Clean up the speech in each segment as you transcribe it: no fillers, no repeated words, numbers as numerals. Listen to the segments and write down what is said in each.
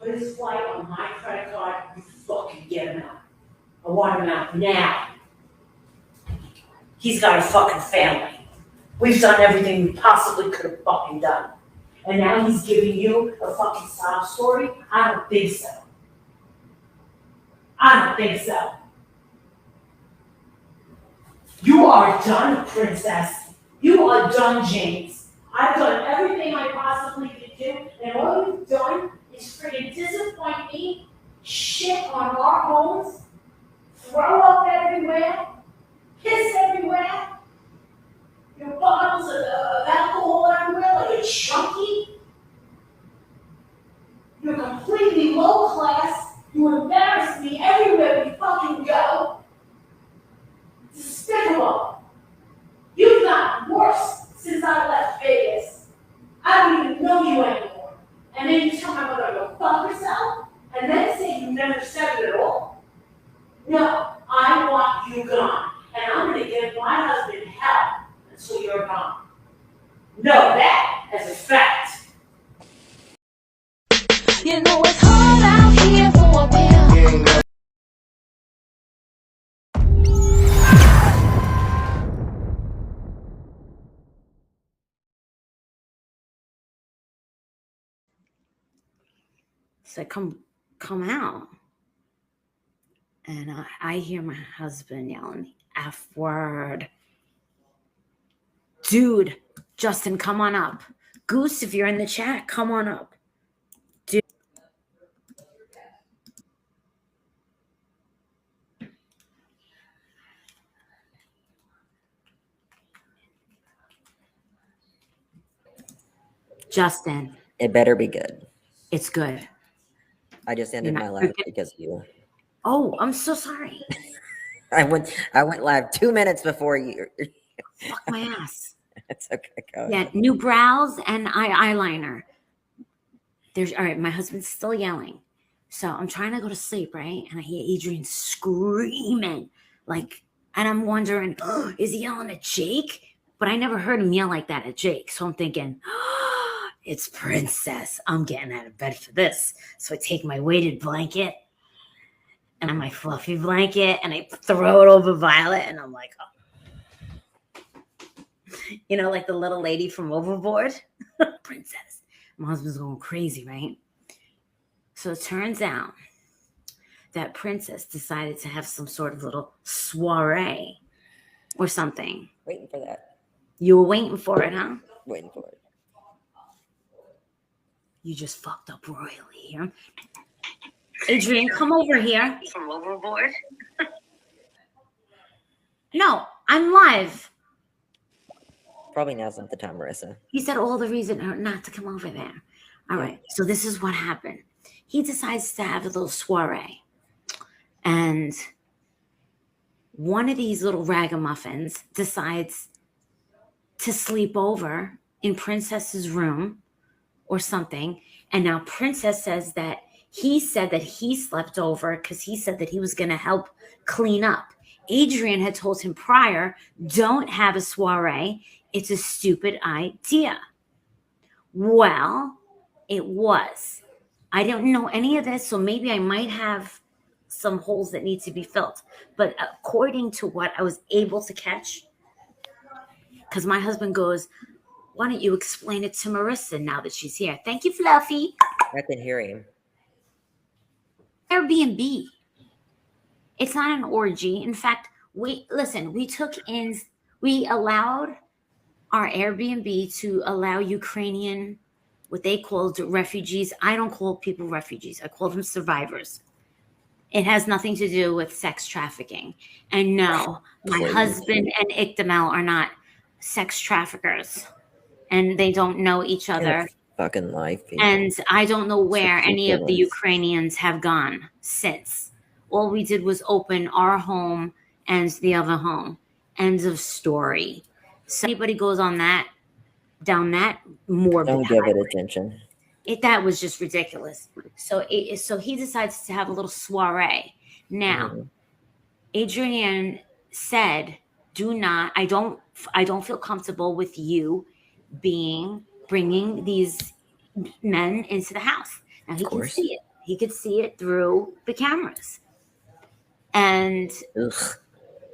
put his flight on my credit card, you fucking get him out. I want him out now. He's got a fucking family. We've done everything we possibly could have fucking done. And now he's giving you a fucking sob story? I don't think so. I don't think so. You are done, princess. You are done, James. I've done everything I possibly could do, and all you've done is freaking disappoint me, shit on our homes, throw up everywhere, piss everywhere, your bottles of alcohol everywhere like a chunky. You're completely low class. You embarrass me everywhere we fucking go. Despicable. You've gotten worse since I left Vegas. I don't even know you anymore. And then you tell my mother to go fuck herself, and then say you never said it at all. No, I want you gone. And I'm going to give my husband hell until you're gone. Know that as a fact. You know it's hard out here for a pill. So come out. And I hear my husband yelling, F word. Dude, Justin, come on up. Goose, if you're in the chat, come on up. Dude. Justin. It better be good. It's good. I just ended my live because of you. Oh, I'm so sorry. I went live 2 minutes before you. Fuck my ass. It's okay. Go Yeah, new brows and eyeliner. All right, my husband's still yelling. So I'm trying to go to sleep, right? And I hear Adrien screaming. And I'm wondering, is he yelling at Jake? But I never heard him yell like that at Jake. So I'm thinking, it's Princess. I'm getting out of bed for this. So I take my weighted blanket and my fluffy blanket and I throw it over Violet. And I'm like, like the little lady from Overboard. Princess. My husband's going crazy, right? So it turns out that Princess decided to have some sort of little soiree or something. Waiting for that. You were waiting for it, huh? Waiting for it. You just fucked up royally here. Adrien, come over here. From Overboard? No, I'm live. Probably now's not the time, Marissa. He said all the reason not to come over there. All right, so this is what happened. He decides to have a little soiree. And one of these little ragamuffins decides to sleep over in Princess's room or something. And now Princess says that he said that he slept over because he said that he was going to help clean up. Adrien had told him prior, don't have a soiree. It's a stupid idea. Well, it was. I don't know any of this, so maybe I might have some holes that need to be filled. But according to what I was able to catch, because my husband goes, why don't you explain it to Marissa now that she's here? Thank you, Fluffy. I can hear him. Airbnb. It's not an orgy. In fact, we allowed our Airbnb to allow Ukrainian, what they called refugees. I don't call people refugees. I call them survivors. It has nothing to do with sex trafficking. And no, my husband and Ikdamel are not sex traffickers. And they don't know each other. Fucking life. People. And I don't know where any of the Ukrainians have gone since. All we did was open our home and the other home. End of story. So anybody goes down that morbid. Don't give it attention. That was just ridiculous. So he decides to have a little soiree. Now, Adrien said, I don't feel comfortable with you bringing these men into the house. Now he can see it. He could see it through the cameras. And Ugh.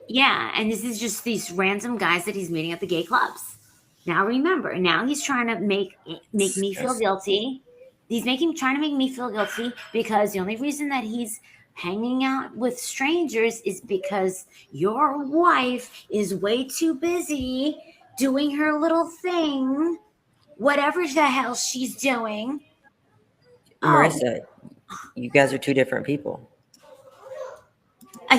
yeah, and this is just these random guys that he's meeting at the gay clubs. Now remember, now he's trying to make me feel guilty. He's trying to make me feel guilty because the only reason that he's hanging out with strangers is because your wife is way too busy doing her little thing, whatever the hell she's doing. Marissa, you guys are two different people.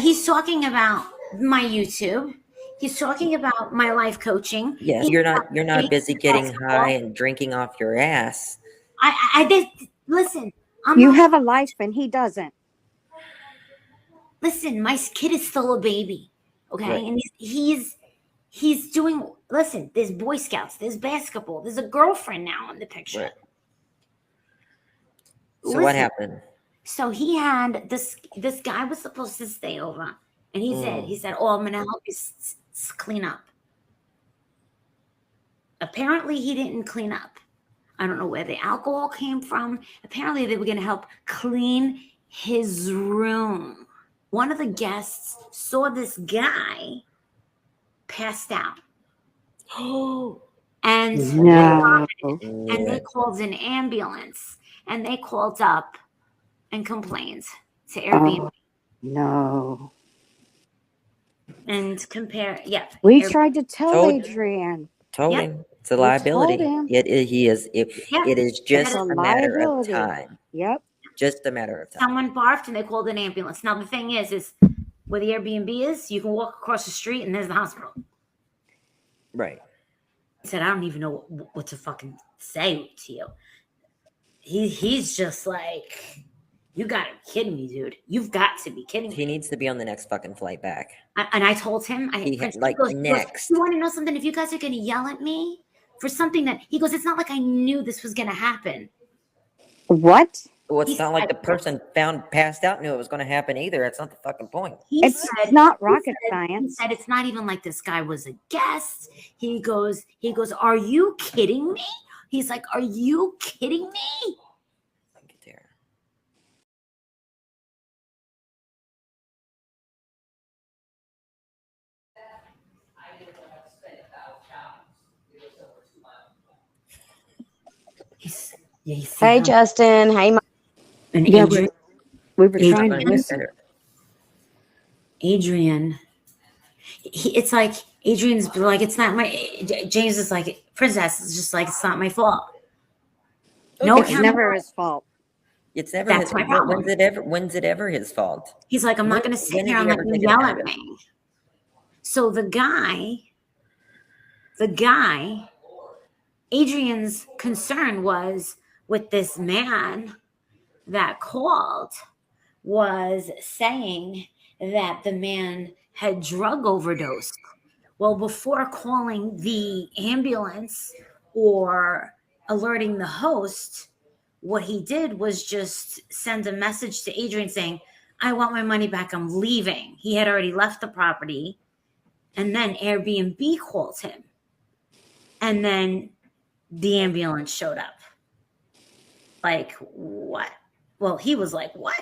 He's talking about my YouTube. He's talking about my life coaching. Yes, you're not busy getting high and drinking off your ass. Listen. You have a life and he doesn't. Listen, my kid is still a baby, okay? Right. And he's doing. Listen, there's Boy Scouts, there's basketball, there's a girlfriend now in the picture. Right. So what happened? So he had this guy was supposed to stay over, and he said, "Oh, I'm gonna help you clean up." Apparently, he didn't clean up. I don't know where the alcohol came from. Apparently, they were gonna help clean his room. One of the guests saw this guy passed out. And they called an ambulance, and they called up and complained to Airbnb. No. And compare, We tried to tell Adrien. Told him it's a liability. It is just a matter of time. Yep. Just a matter of time. Someone barfed and they called an ambulance. Now the thing is where the Airbnb is, you can walk across the street and there's the hospital. Right. He said, I don't even know what to fucking say to you. He's just like, you gotta be kidding me, dude. You've got to be kidding me. He needs to be on the next fucking flight back. And I told him, next. You want to know something? If you guys are going to yell at me for something he goes, it's not like I knew this was going to happen. What? Well, it's not like the person found passed out knew it was going to happen either. That's not the fucking point. It's not rocket science. He said it's not even like this guy was a guest. He goes, are you kidding me? He's like, are you kidding me? Hey, Justin. Hey, Mom. And Yeah, Adrien, we were trying to listen. Adrien, it's like Adrien's like, it's not my. James is like, Princess is just like, it's not my fault. No, It's never his fault. It's never That's his my fault. problem. When's it ever his fault? He's like, I'm not going to sit When here did and he let ever you think yell about at it? me. So the guy, Adrien's concern was with this man that called was saying that the man had drug overdosed. Well, before calling the ambulance or alerting the host, what he did was just send a message to Adrien saying, I want my money back. I'm leaving. He had already left the property. And then Airbnb called him. And then the ambulance showed up. Like, what? Well, he was like, what?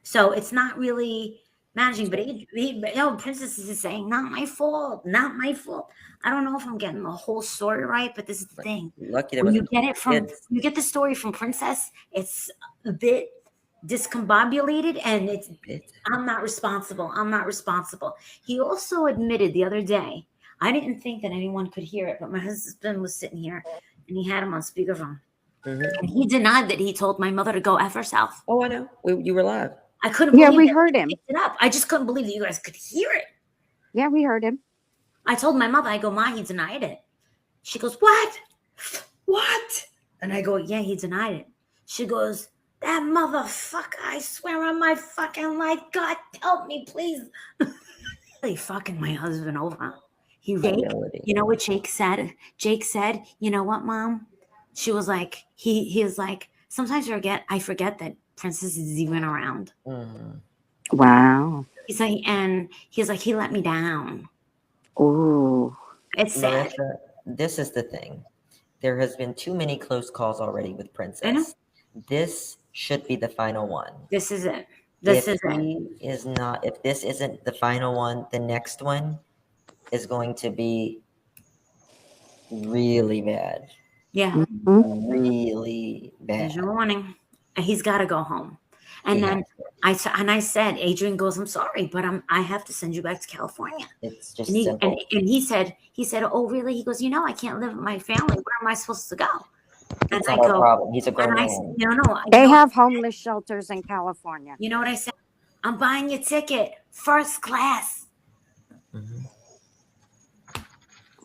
So it's not really managing. But Princess is saying, not my fault. Not my fault. I don't know if I'm getting the whole story right, but this is the thing. Lucky When you get the story from Princess, it's a bit discombobulated and I'm not responsible. He also admitted the other day, I didn't think that anyone could hear it, but my husband was sitting here and he had him on speakerphone. Mm-hmm. And he denied that he told my mother to go F herself. Oh, I know. You were live. I couldn't believe we heard him. It up. I just couldn't believe that you guys could hear it. Yeah, we heard him. I told my mother, I go, Ma, he denied it. She goes, what? What? And I go, yeah, he denied it. She goes, that motherfucker, I swear on my fucking life, God, help me, please. They fucking my husband over. You know what Jake said? Jake said, you know what, Mom? She was like, he was like, sometimes I forget that Princess is even around. Mm-hmm. Wow. He's like, he let me down. Ooh. It's sad. Marissa, this is the thing. There has been too many close calls already with Princess. I know. This should be the final one. This is it. This is it. He is not, if this isn't the final one, the next one is going to be really bad. Yeah. Really bad. There's your warning. He's got to go home. And then I said, Adrien goes, I'm sorry, but I have to send you back to California. It's just and simple. And he said, oh, really? He goes, I can't live with my family. Where am I supposed to go? And it's not a problem. He's a grown man. No. They have homeless shelters in California. You know what I said? I'm buying your ticket, first class.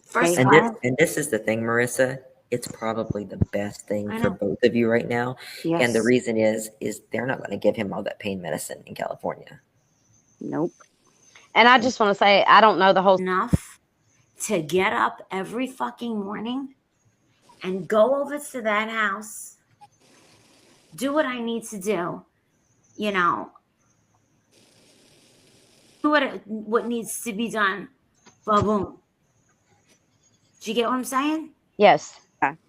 First class. And this is the thing, Marissa. It's probably the best thing for both of you right now. Yes. And the reason is they're not going to give him all that pain medicine in California. Nope. And I just want to say, I don't know the whole. Enough to get up every fucking morning and go over to that house, do what I need to do, do what needs to be done. Boom. Do you get what I'm saying? Yes.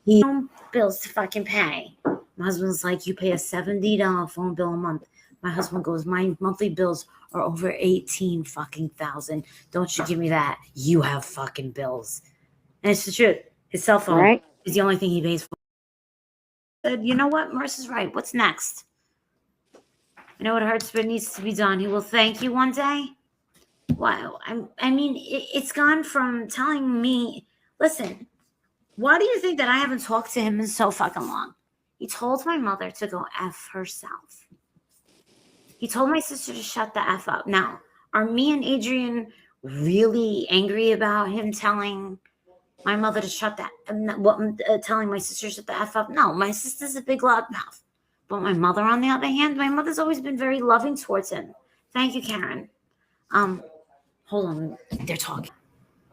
He bills to fucking pay. My husband's like, you pay a $70 phone bill a month. My husband goes, my monthly bills are over 18 fucking thousand. Don't you give me that. You have fucking bills. And it's the truth. His cell phone is the only thing he pays for. I said, you know what? Marissa's right. What's next? I know it hurts, but it needs to be done. He will thank you one day. Wow. I mean, it's gone from telling me, listen, why do you think that I haven't talked to him in so fucking long? He told my mother to go F herself. He told my sister to shut the F up. Now, are me and Adrien really angry about him telling my mother to shut that, telling my sister to shut the F up? No, my sister's a big loudmouth. But my mother, on the other hand, my mother's always been very loving towards him. Thank you, Karen. Hold on. They're talking.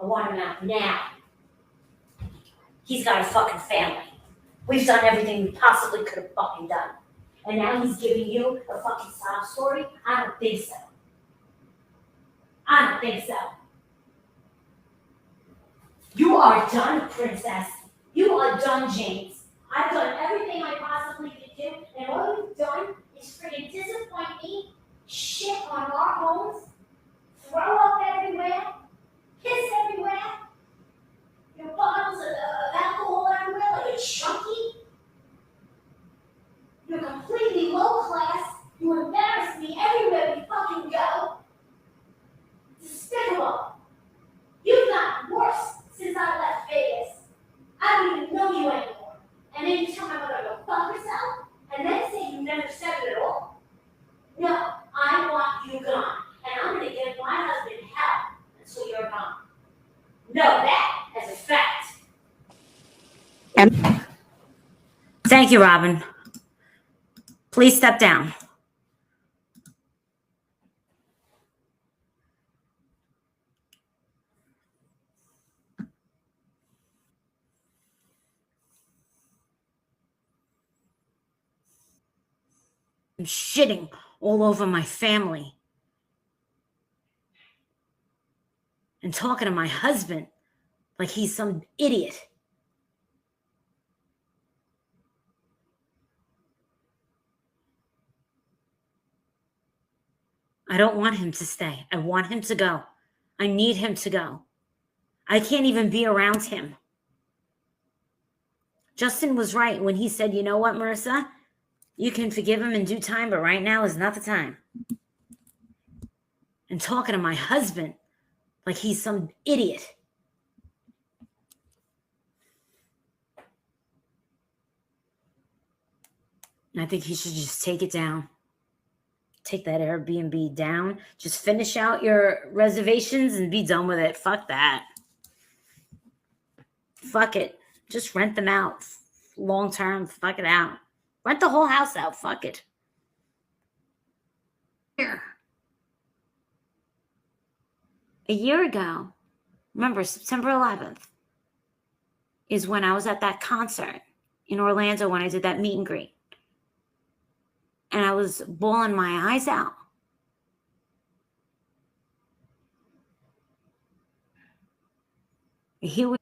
I want him out now. He's got a fucking family. We've done everything we possibly could have fucking done. And now he's giving you a fucking sob story? I don't think so. You are done, princess. You are done, James. I've done everything I possibly could do, and all you've done is freaking disappoint me, shit on our homes, throw up everywhere, piss everywhere, your bottles of alcohol everywhere like a chunky. You're completely low class. You embarrass me everywhere we fucking go. Despicable. You've gotten worse since I left Vegas. I don't even know you anymore. And then you tell my mother to go fuck herself, and then say you never said it at all. No, I want you gone. And I'm going to give my husband hell until you're gone. Know that as a fact. Thank you, Robin. Please step down. I'm shitting all over my family. And talking to my husband like he's some idiot. I don't want him to stay. I want him to go. I need him to go. I can't even be around him. Justin was right when he said, you know what, Marissa? You can forgive him in due time, but right now is not the time. And talking to my husband like he's some idiot. And I think he should just take it down. Take that Airbnb down. Just finish out your reservations and be done with it. Fuck that. Fuck it. Just rent them out. Long term. Fuck it out. Rent the whole house out. Fuck it. Here. A year ago, remember September 11th, is when I was at that concert in Orlando when I did that meet and greet. And I was bawling my eyes out. And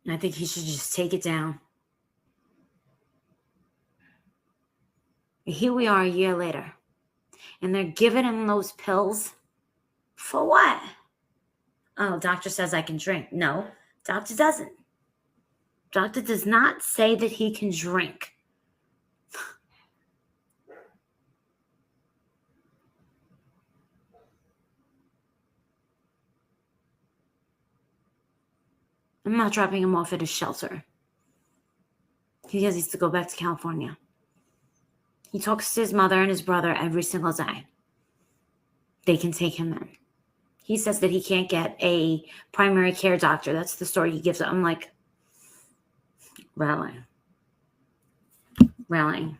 I think he should just take it down. Here we are a year later, and they're giving him those pills. For what? Oh, doctor says I can drink. No, doctor doesn't. Doctor does not say that he can drink. I'm not dropping him off at a shelter. He has to go back to California. He talks to his mother and his brother every single day. They can take him in. He says that he can't get a primary care doctor. That's the story he gives. I'm like, really? Really?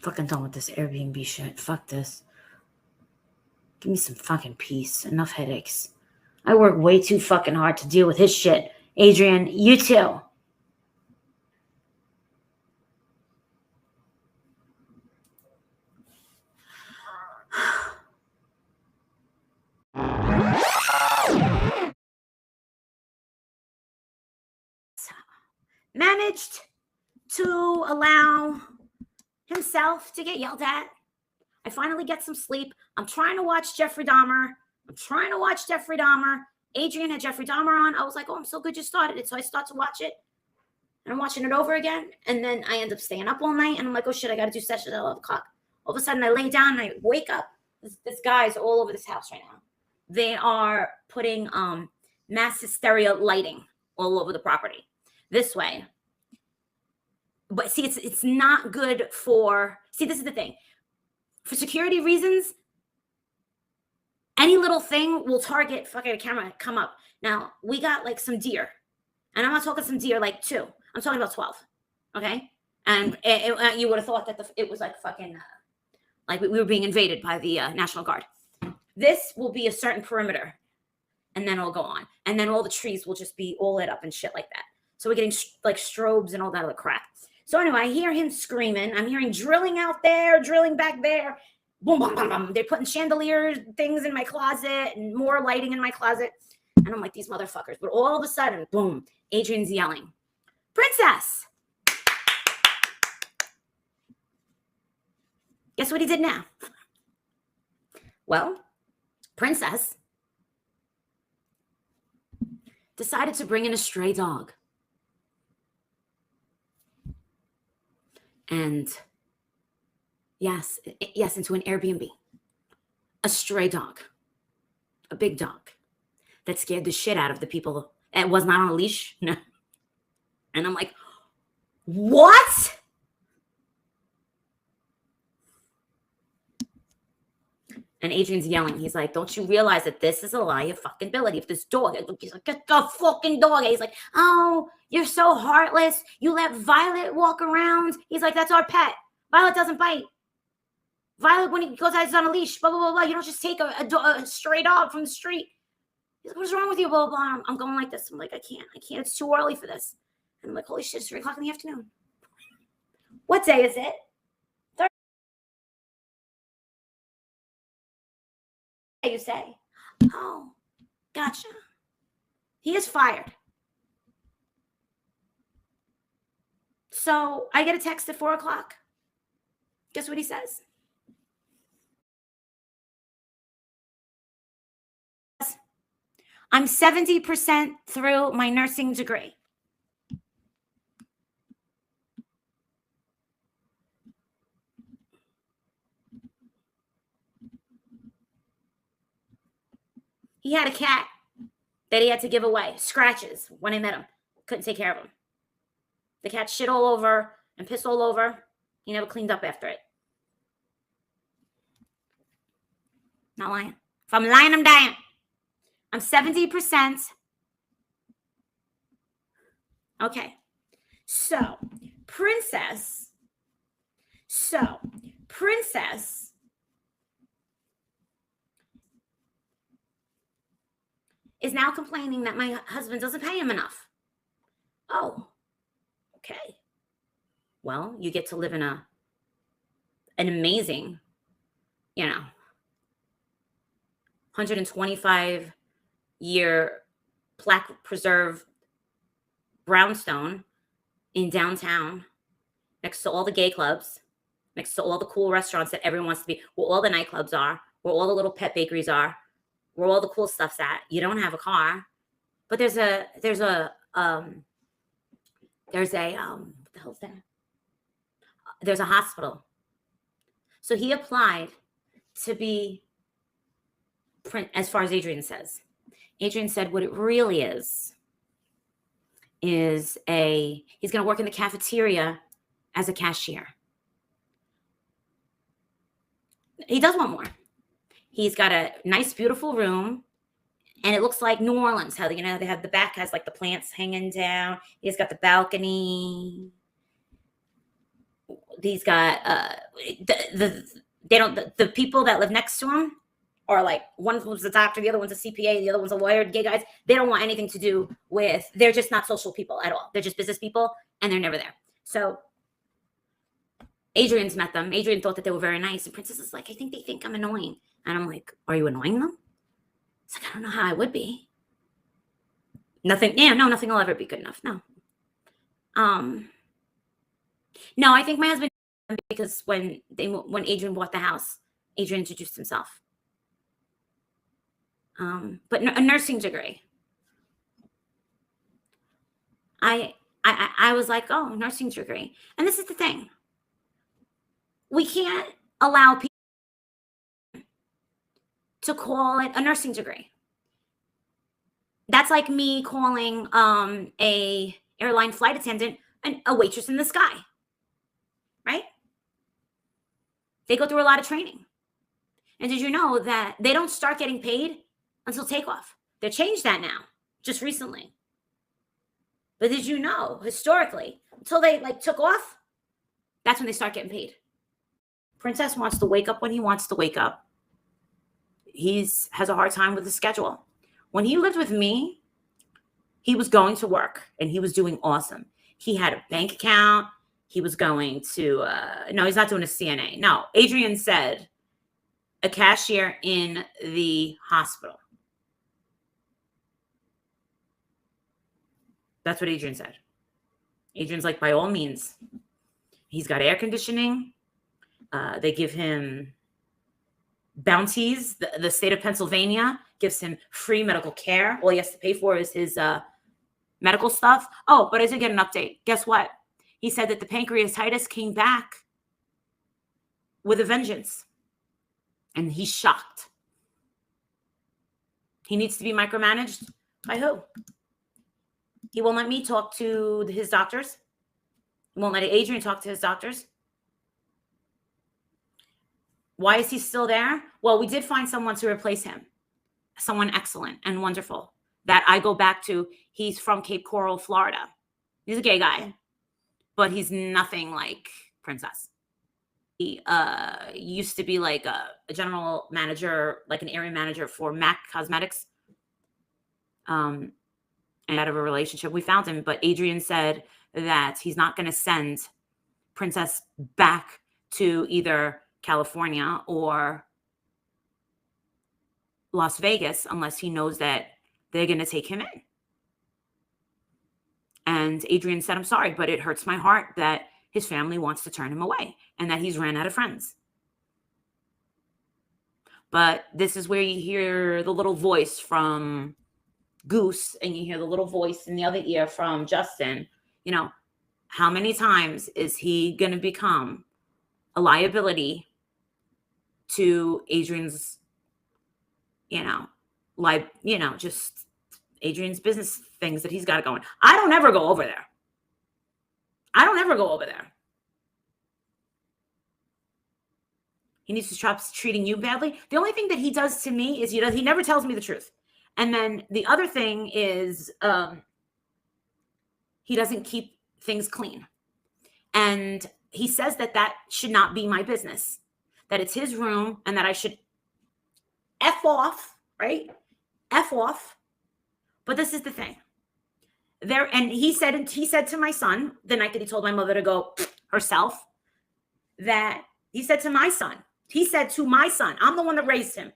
Fucking done with this Airbnb shit. Fuck this. Give me some fucking peace. Enough headaches. I work way too fucking hard to deal with his shit. Adrien, you too. Managed to allow himself to get yelled at. I finally get some sleep. I'm trying to watch Jeffrey Dahmer. Adrien had Jeffrey Dahmer on. I was like, oh, I'm so good you started it. So I start to watch it. And I'm watching it over again. And then I end up staying up all night. And I'm like, oh, shit, I got to do sessions at 11 o'clock. All of a sudden, I lay down and I wake up. This guy's all over this house right now. They are putting mass hysteria lighting all over the property. This way. But see, it's not good for, see, this is the thing. For security reasons, any little thing will target fucking camera come up. Now, we got like some deer. And I'm not talking some deer like 2. I'm talking about 12. Okay? And you would have thought that it was like fucking, like we were being invaded by the National Guard. This will be a certain perimeter. And then it'll go on. And then all the trees will just be all lit up and shit like that. So we're getting like strobes and all that other crap. So anyway, I hear him screaming. I'm hearing drilling out there, drilling back there. Boom, boom, boom, boom. They're putting chandelier things in my closet and more lighting in my closet. And I'm like, these motherfuckers. But all of a sudden, boom, Adrien's yelling, Princess. Guess what he did now? Well, Princess decided to bring in a stray dog. And yes, into an Airbnb. A stray dog. A big dog. That scared the shit out of the people. It was not on a leash. No. And I'm like, what? And Adrien's yelling. He's like, don't you realize that this is a liability? If this dog, he's like, get the fucking dog. He's like, oh, you're so heartless. You let Violet walk around. He's like, that's our pet. Violet doesn't bite. Violet, when he goes out, he's on a leash, blah, blah, blah, blah. You don't just take a stray dog from the street. He's like, what is wrong with you, blah, blah, blah. I'm going like this. I'm like, I can't. It's too early for this. And I'm like, holy shit, it's 3 o'clock in the afternoon. What day is it? Thursday, you say. Oh, gotcha. He is fired. So I get a text at 4 o'clock. Guess what he says? I'm 70% through my nursing degree. He had a cat that he had to give away. Scratches when I met him. Couldn't take care of him. The cat shit all over and pissed all over. He never cleaned up after it. Not lying. If I'm lying, I'm dying. I'm 70%. Okay. So, Princess is now complaining that my husband doesn't pay him enough. Oh, okay. Well, you get to live in an amazing, 125-year plaque preserved brownstone in downtown, next to all the gay clubs, next to all the cool restaurants that everyone wants to be, where all the nightclubs are, where all the little pet bakeries are, where all the cool stuff's at. You don't have a car, but there's a what the hell's that? There's a hospital. So he applied to be, as far as Adrien says. Adrien said what it really is he's going to work in the cafeteria as a cashier. He does want more. He's got a nice, beautiful room, and it looks like New Orleans. How they have the back has like the plants hanging down. He's got the balcony. He's got the people that live next to him are like, one was a doctor, the other one's a CPA, the other one's a lawyer. Gay guys, they don't want anything to do with. They're just not social people at all. They're just business people, and they're never there. So Adrien's met them. Adrien thought that they were very nice, and Princess is like, I think they think I'm annoying. And I'm like, are you annoying them? It's like, I don't know how I would be. Nothing will ever be good enough. No, I think my husband, because when Adrien bought the house, Adrien introduced himself. But a nursing degree. I was like, oh, nursing degree. And this is the thing. We can't allow people to call it a nursing degree. That's like me calling a airline flight attendant a waitress in the sky, right? They go through a lot of training. And did you know that they don't start getting paid until takeoff? They changed that now, just recently. But did you know, historically, until they took off, that's when they start getting paid. Princess wants to wake up when he wants to wake up. Has a hard time with the schedule. When he lived with me, he was going to work and he was doing awesome. He had a bank account. He was going to, no, he's not doing a CNA. No, Adrien said a cashier in the hospital. That's what Adrien said. Adrien's like, by all means. He's got air conditioning. They give him bounties. The state of Pennsylvania gives him free medical care. All he has to pay for is his medical stuff. Oh, but I did get an update. Guess what? He said that the pancreatitis came back with a vengeance. And he's shocked. He needs to be micromanaged. By who? He won't let me talk to his doctors. He won't let Adrien talk to his doctors. Why is he still there? Well, we did find someone to replace him. Someone excellent and wonderful that I go back to. He's from Cape Coral, Florida. He's a gay guy, but he's nothing like Princess. He used to be like a general manager, like an area manager for MAC Cosmetics. And out of a relationship, we found him. But Adrien said that he's not going to send Princess back to either California or Las Vegas unless he knows that they're going to take him in. And Adrien said, I'm sorry, but it hurts my heart that his family wants to turn him away and that he's ran out of friends. But this is where you hear the little voice from Goose and you hear the little voice in the other ear from Justin. You know, how many times is he going to become a liability to Adrien's, just Adrien's business things that he's got going. I don't ever go over there. He needs to stop treating you badly. The only thing that he does to me is he never tells me the truth. And then the other thing is he doesn't keep things clean. And he says that should not be my business, that it's his room and that I should F off, right? F off. But this is the thing. And he said to my son the night that he told my mother to go herself, that He said to my son. He said to my son. I'm the one that raised him.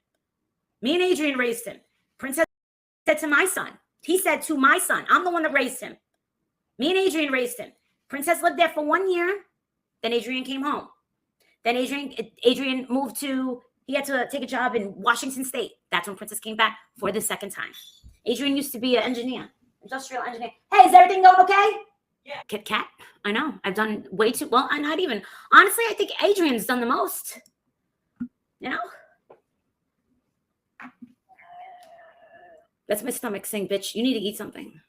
Me and Adrien raised him. Princess said to my son. He said to my son. I'm the one that raised him. Me and Adrien raised him. Princess lived there for 1 year. Then Adrien came home. Then Adrien moved to, he had to take a job in Washington State. That's when Princess came back for the second time. Adrien used to be an engineer, industrial engineer. Hey, is everything going okay? Yeah. Kit Kat. I know. I've done way too well. I'm not even. Honestly, I think Adrien's done the most. You know? That's my stomach saying, bitch, you need to eat something.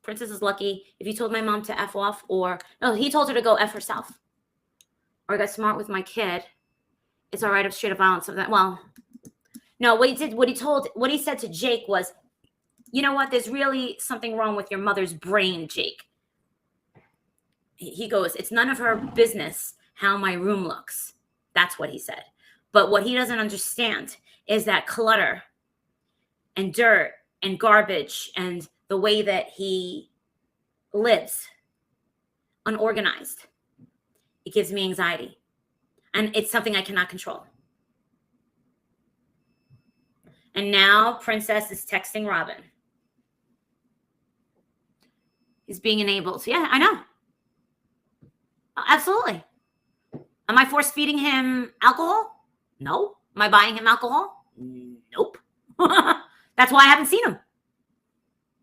Princess is lucky. If you told my mom to F off, or no, he told her to go F herself, or got smart with my kid, it's all right if straight up violence of that. Well, no, what he said to Jake was, you know what? There's really something wrong with your mother's brain, Jake. He goes, it's none of her business how my room looks. That's what he said. But what he doesn't understand is that clutter and dirt and garbage and the way that he lives, unorganized, it gives me anxiety. And it's something I cannot control. And now Princess is texting Robin. He's being enabled. Yeah, I know. Absolutely. Am I force feeding him alcohol? No. Am I buying him alcohol? Nope. That's why I haven't seen him.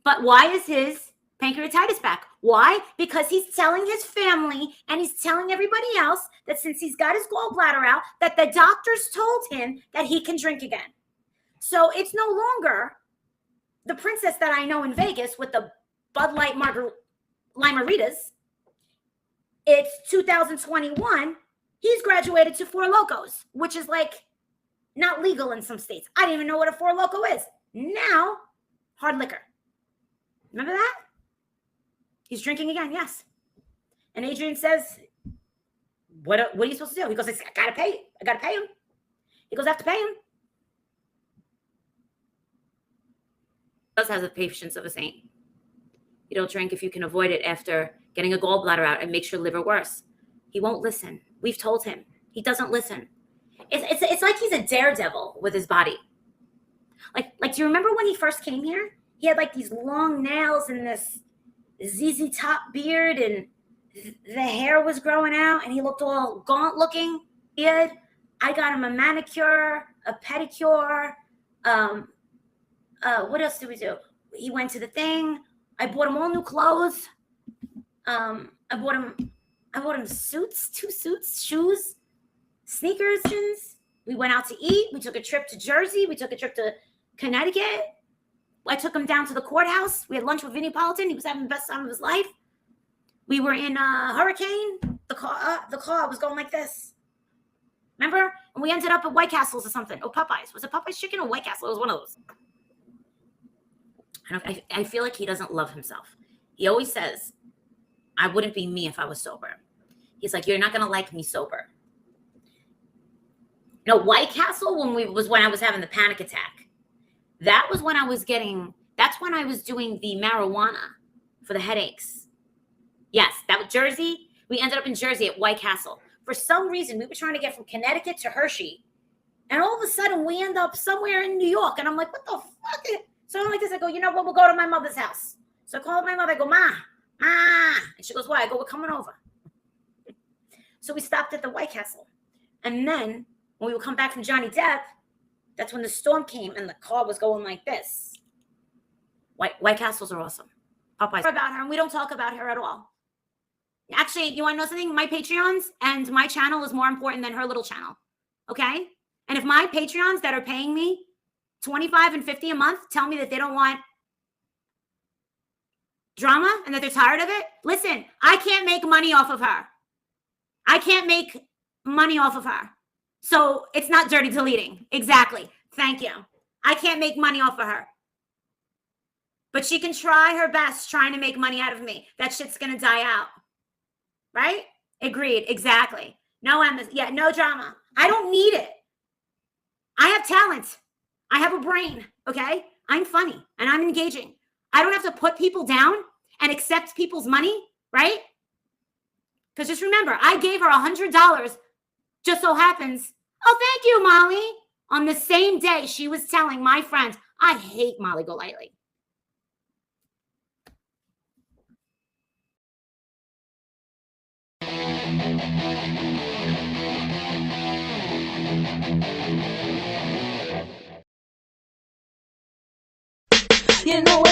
But why is his pancreatitis back? Why? Because he's telling his family and he's telling everybody else that since he's got his gallbladder out, that the doctors told him that he can drink again. So it's no longer the princess that I know in Vegas with the Bud Light Limeritas. It's 2021. He's graduated to Four Locos, which is like not legal in some states. I didn't even know what a Four Loco is. Now, hard liquor. Remember that? He's drinking again, yes. And Adrien says, what are you supposed to do? He goes, I gotta pay. I gotta pay him. He goes, I have to pay him. He does have the patience of a saint. You don't drink if you can avoid it after getting a gallbladder out and makes your liver worse. He won't listen. We've told him. He doesn't listen. It's like he's a daredevil with his body. Like, do you remember when he first came here? He had like these long nails and this ZZ Top beard, and the hair was growing out, and he looked all gaunt looking. I got him a manicure, a pedicure. What else did we do? He went to the thing. I bought him all new clothes. I bought him suits, 2 suits, shoes, sneakers. We went out to eat. We took a trip to Jersey. We took a trip to Connecticut. I took him down to the courthouse. We had lunch with Vinnie Politan. He was having the best time of his life. We were in a hurricane. The car was going like this. Remember? And we ended up at White Castle's or something. Oh, Popeyes. Was it Popeyes chicken or White Castle? It was one of those. I feel like he doesn't love himself. He always says, I wouldn't be me if I was sober. He's like, you're not going to like me sober. No, White Castle was when I was having the panic attack. That was when that's when I was doing the marijuana for the headaches. Yes, that was Jersey. We ended up in Jersey at White Castle. For some reason, we were trying to get from Connecticut to Hershey. And all of a sudden, we end up somewhere in New York. And I'm like, what the fuck? So I'm like this. I go, you know what? We'll go to my mother's house. So I call my mother. I go, Ma. And she goes, why? I go, we're coming over. So we stopped at the White Castle. And then when we would come back from Johnny Depp, that's when the storm came and the car was going like this. White Castles are awesome. Popeyes about her, and we don't talk about her at all. Actually, you want to know something? My Patreons and my channel is more important than her little channel. Okay? And if my Patreons that are paying me $25 and $50 a month tell me that they don't want drama and that they're tired of it, listen, I can't make money off of her. I can't make money off of her. So it's not dirty deleting. Exactly. Thank you. I can't make money off of her. But she can try her best trying to make money out of me. That shit's going to die out. Right? Agreed. Exactly. No emphasis. Yeah, no drama. I don't need it. I have talent. I have a brain. Okay? I'm funny and I'm engaging. I don't have to put people down and accept people's money. Right? Because just remember, I gave her $100. Just so happens, oh, thank you, Molly. On the same day, she was telling my friends, I hate Molly Golightly. You know